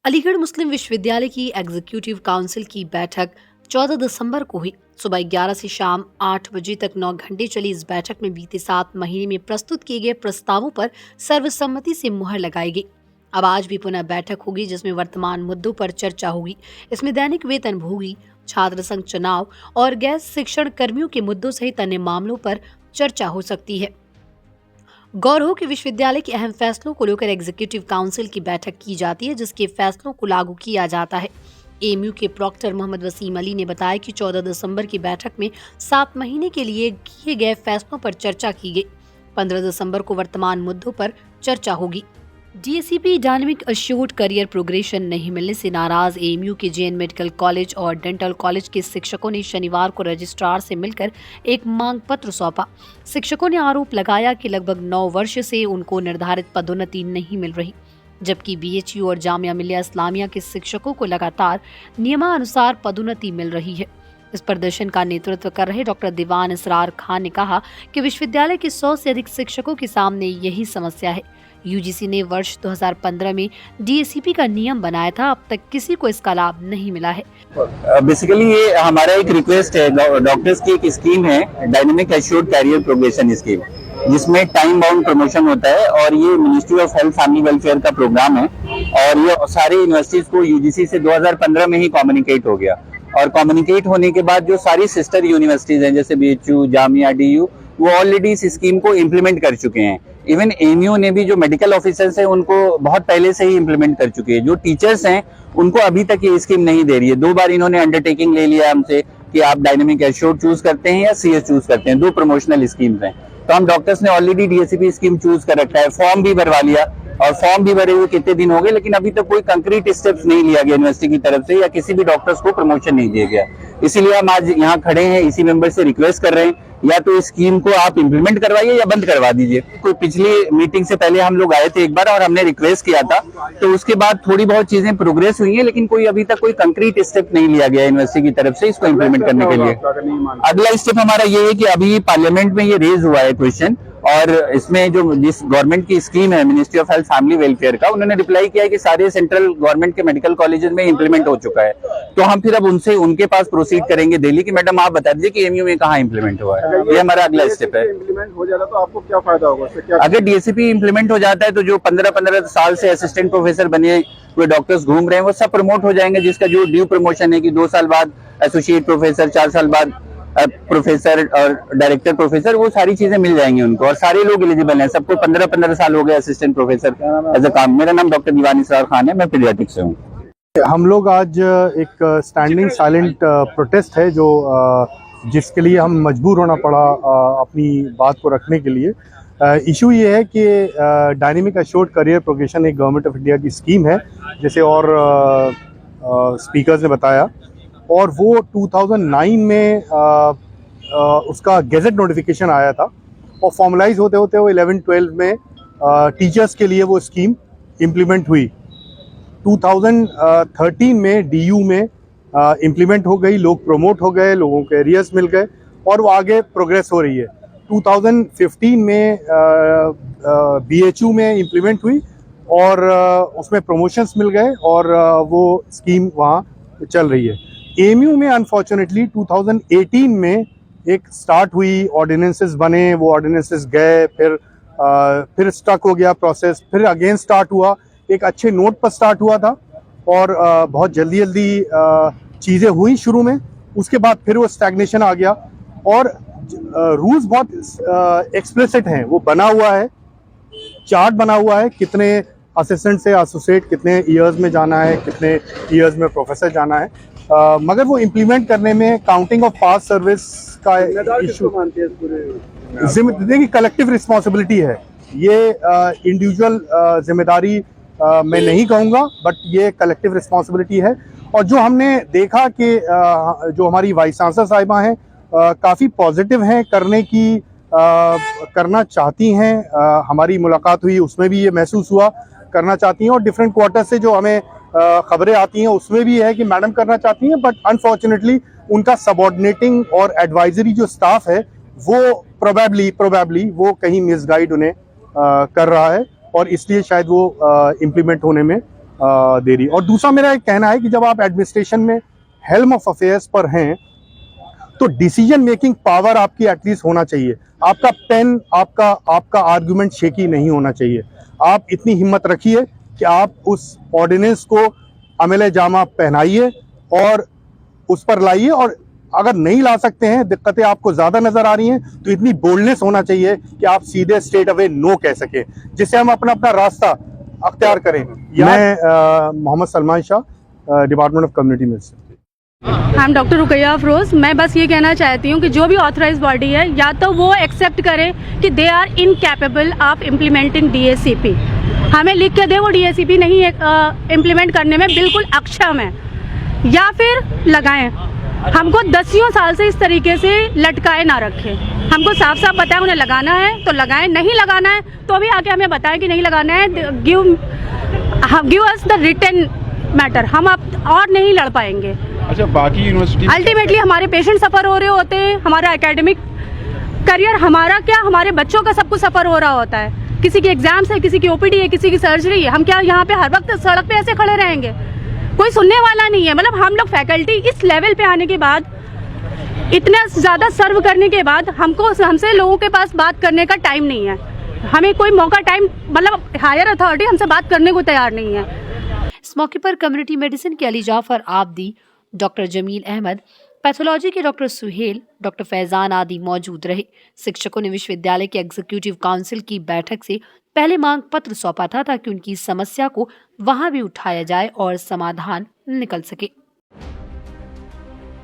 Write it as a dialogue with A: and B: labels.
A: अलीगढ़ मुस्लिम विश्वविद्यालय की executive council की बैठक 14 दिसंबर को हुई। सुबह 11 से शाम 8 बजे तक 9 घंटे चली इस बैठक में बीते 7 महीने में प्रस्तुत किए गए प्रस्तावों पर सर्वसम्मति से मुहर लगाई गई। अब आज भी पुनः बैठक होगी जिसमें वर्तमान मुद्दों पर चर्चा होगी। इसमें दैनिक वेतनभोगी, छात्र संघ चुनाव और गैर शिक्षण कर्मियों के मुद्दों सहित अन्य मामलों पर चर्चा हो सकती है। गौर हो कि विश्वविद्यालय के अहम फैसलों को लेकर एग्जीक्यूटिव काउंसिल की बैठक की जाती है जिसके फैसलों को लागू किया जाता है। एएमयू के प्रॉक्टर मोहम्मद वसीम अली ने बताया कि 14 दिसंबर की बैठक में 7 महीने के लिए किए गए फैसलों पर चर्चा की गई। 15 दिसंबर को वर्तमान मुद्दों पर चर्चा होगी। डीएसीपी डायनेमिक अश्योर्ड करियर प्रोग्रेशन नहीं मिलने से नाराज एएमयू के जेएन मेडिकल कॉलेज और डेंटल कॉलेज के शिक्षकों ने शनिवार को रजिस्ट्रार से मिलकर एक मांग पत्र सौंपा। शिक्षकों ने आरोप लगाया कि लगभग 9 वर्ष से उनको निर्धारित पदोन्नति नहीं मिल रही, जबकि बीएचयू और जामिया मिलिया इस्लामिया के शिक्षकों को लगातार नियमानुसार पदोन्नति मिल रही है। इस प्रदर्शन का नेतृत्व कर रहे डॉक्टर दीवान इसरार खान ने कहा कि विश्वविद्यालय के 100 से अधिक शिक्षकों के सामने यही समस्या है। यूजीसी ने वर्ष 2015 में डीएसीपी का नियम बनाया था, अब तक किसी को इसका लाभ नहीं मिला है।
B: बेसिकली ये हमारा एक रिक्वेस्ट है, डॉक्टर्स की एक स्कीम है dynamic assured career progression scheme, जिसमें टाइम बाउंड प्रमोशन होता है और ये ministry of health family welfare का प्रोग्राम है और ये सारे यूनिवर्सिटीज को यूजीसी से 2015 में ही कम्युनिकेट हो गया और कम्युनिकेट होने के बाद जो सारी सिस्टर यूनिवर्सिटीज हैं जैसे बीएचयू, जामिया, डीयू, वो ऑलरेडी इस स्कीम को इम्प्लीमेंट कर चुके हैं। इवन एएमयू ने भी जो मेडिकल ऑफिसर्स हैं उनको बहुत पहले से ही इम्प्लीमेंट कर चुके हैं। जो टीचर्स हैं उनको अभी तक ये स्कीम नहीं दे रही है। 2 बार इन्होंने अंडरटेकिंग ले लिया हमसे कि आप डायनेमिक एश्योर्ड चूज करते हैं या सीएस चूज करते हैं, 2 प्रमोशनल स्कीम्स हैं। तो हम डॉक्टर्स ने ऑलरेडी डीएसीपी स्कीम चूज कर रखा है, फॉर्म भी भरवा लिया और फॉर्म भी भरे हुए कितने दिन हो गए, लेकिन अभी तक कोई कंक्रीट स्टेप्स नहीं लिया गया यूनिवर्सिटी की तरफ से या किसी भी डॉक्टर्स को प्रमोशन नहीं दिया गया। इसीलिए हम आज यहाँ खड़े हैं, इसी मेंबर से रिक्वेस्ट कर रहे हैं या तो इस स्कीम को आप इम्प्लीमेंट करवाइए या बंद करवा दीजिए। कोई पिछली मीटिंग से पहले हम लोग आए थे एक बार और हमने रिक्वेस्ट किया था, तो उसके बाद थोड़ी बहुत चीजें प्रोग्रेस हुई है, लेकिन कोई अभी तक कोई कंक्रीट स्टेप नहीं लिया गया यूनिवर्सिटी की तरफ से इसको इम्प्लीमेंट करने के लिए। अगला स्टेप हमारा ये है कि अभी पार्लियामेंट में ये रेज हुआ है क्वेश्चन और इसमें जो जिस गवर्नमेंट की स्कीम है ministry of health family welfare का, उन्होंने रिप्लाई किया है कि सारे सेंट्रल गवर्नमेंट के मेडिकल कॉलेजेस में इंप्लीमेंट हो चुका है। तो हम फिर अब उनके पास प्रोसीड करेंगे दिल्ली की, मैडम आप बता दीजिए कि एएमयू में कहाँ इंप्लीमेंट हुआ है। ये हमारा अगला स्टेप है।
C: इंप्लीमेंट हो जाता तो आपको क्या फायदा होगा?
B: अगर डीएसीपी इंप्लीमेंट हो जाता है तो जो 15-15 साल से असिस्टेंट प्रोफेसर बने हुए डॉक्टर्स घूम रहे हैं वो सब प्रमोट हो जाएंगे, जिसका जो ड्यू प्रमोशन है कि 2 साल बाद एसोसिएट प्रोफेसर, 4 साल बाद प्रोफेसर और डायरेक्टर प्रोफेसर, वो सारी चीजें मिल जाएंगी उनको और सारे लोग एलिजिबल हैं। सबको 15-15 साल हो गए असिस्टेंट प्रोफेसर एज अ काम। मेरा नाम डॉक्टर दीवान इसरार खान है, मैं पीडियाट्रिक्स से हूँ।
C: हम लोग आज एक स्टैंडिंग साइलेंट प्रोटेस्ट है जो जिसके लिए हम मजबूर होना पड़ा अपनी बात को रखने के लिए। इशू ये है कि डायनेमिक एश्योर्ड करियर प्रोग्रेशन एक गवर्नमेंट ऑफ इंडिया की स्कीम है, जैसे और स्पीकर्स ने बताया, और वो 2009 में उसका गेजेट नोटिफिकेशन आया था और फॉर्मलाइज होते होते वो 11-12 में टीचर्स के लिए वो स्कीम इम्प्लीमेंट हुई। 2013 में डीयू में इम्प्लीमेंट हो गई, लोग प्रमोट हो गए, लोगों को एरियर्स मिल गए और वो आगे प्रोग्रेस हो रही है। 2015 में बीएचयू में इम्प्लीमेंट हुई और उसमें प्रमोशंस मिल गए और वो स्कीम वहाँ चल रही है। एएमयू में अनफॉर्चुनेटली 2018 में एक स्टार्ट हुई, ऑर्डिनेंसेस बने, वो ऑर्डिनेंसेस गए, फिर स्टक हो गया प्रोसेस, फिर अगेन स्टार्ट हुआ, एक अच्छे नोट पर स्टार्ट हुआ था और बहुत जल्दी चीज़ें हुई शुरू में, उसके बाद फिर वो स्टैग्नेशन आ गया और रूल्स बहुत एक्सप्लिसिट हैं। वो बना हुआ है, चार्ट बना हुआ है, कितने असिस्टेंट से एसोसिएट कितने ईयर्स में जाना है, कितने ईयर्स में प्रोफेसर जाना है, मगर वो इम्प्लीमेंट करने में काउंटिंग ऑफ पास सर्विस का इशू, देखिए कलेक्टिव रिस्पॉन्सिबिलिटी है ये, इंडिविजुअल जिम्मेदारी मैं नहीं कहूँगा, बट ये कलेक्टिव रिस्पॉन्सिबिलिटी है। और जो हमने देखा कि जो हमारी वाइस चांसलर साहिबा हैं काफ़ी पॉजिटिव हैं, करना चाहती हैं, हमारी मुलाकात हुई उसमें भी ये महसूस हुआ करना चाहती हैं और डिफरेंट क्वार्टर से जो हमें खबरें आती हैं उसमें भी है कि मैडम करना चाहती हैं, बट अनफॉर्चुनेटली उनका सबऑर्डिनेटिंग और एडवाइजरी जो स्टाफ है वो प्रोबेबली वो कहीं मिसगाइड उन्हें कर रहा है और इसलिए शायद वो इम्प्लीमेंट होने में दे रही है। और दूसरा मेरा एक कहना है कि जब आप एडमिनिस्ट्रेशन में हेल्म ऑफ अफेयर्स पर हैं तो डिसीजन मेकिंग पावर आपकी एटलीस्ट होना चाहिए। आपका पेन, आपका आर्गुमेंट शेकी नहीं होना चाहिए। आप इतनी हिम्मत रखिए कि आप उस ऑर्डिनेंस को अमल जामा पहनाइए और उस पर लाइए। और अगर नहीं ला सकते हैं, दिक्कतें आपको ज़्यादा नज़र आ रही हैं, तो इतनी बोल्डनेस होना चाहिए कि आप सीधे स्ट्रेट अवे नो कह सकें, जिससे हम अपना अपना रास्ता अख्तियार करें। मैं Mohammad Salman Shah, department of community medicine.
D: I am doctor Rukaiya Afroz. मैं बस ये कहना चाहती हूँ कि जो भी ऑथराइज बॉडी है या तो वो एक्सेप्ट करे कि they are incapable of implementing DACP। हमें लिख के दे वो DACP नहीं इम्प्लीमेंट करने में बिल्कुल अक्षम है, या फिर लगाएं। हमको दसियों साल से इस तरीके से लटकाए ना रखें। हमको साफ साफ बताएं उन्हें लगाना है तो लगाएं, नहीं लगाना है तो भी आके हमें बताएं कि नहीं लगाना है। Give us the written matter. हम अब और नहीं लड़ पाएंगे।
E: अच्छा, बाकी यूनिवर्सिटी
D: अल्टीमेटली हमारे पेशेंट सफ़र हो रहे होते हैं, हमारा एकेडमिक करियर, हमारा क्या, हमारे बच्चों का सब कुछ सफ़र हो रहा होता है। किसी की एग्जाम्स है, किसी की OPD है, किसी की सर्जरी है। हम क्या यहाँ पे हर वक्त सड़क पे ऐसे खड़े रहेंगे? कोई सुनने वाला नहीं है। मतलब हम लोग फैकल्टी इस लेवल पे आने के बाद, इतना ज़्यादा सर्व करने के बाद हमसे लोगों के पास बात करने का टाइम नहीं है। हमें कोई मौका, टाइम, मतलब हायर अथॉरिटी हमसे बात करने को तैयार नहीं है।
A: इस मौके पर कम्युनिटी मेडिसिन के अली जाफर आबदी, डॉक्टर जमील अहमद, पैथोलॉजी के डॉक्टर सुहेल, डॉक्टर फैजान आदि मौजूद रहे। शिक्षकों ने विश्वविद्यालय के एग्जीक्यूटिव काउंसिल की बैठक से पहले मांग पत्र सौंपा था ताकि उनकी समस्या को वहां भी उठाया जाए और समाधान निकल सके।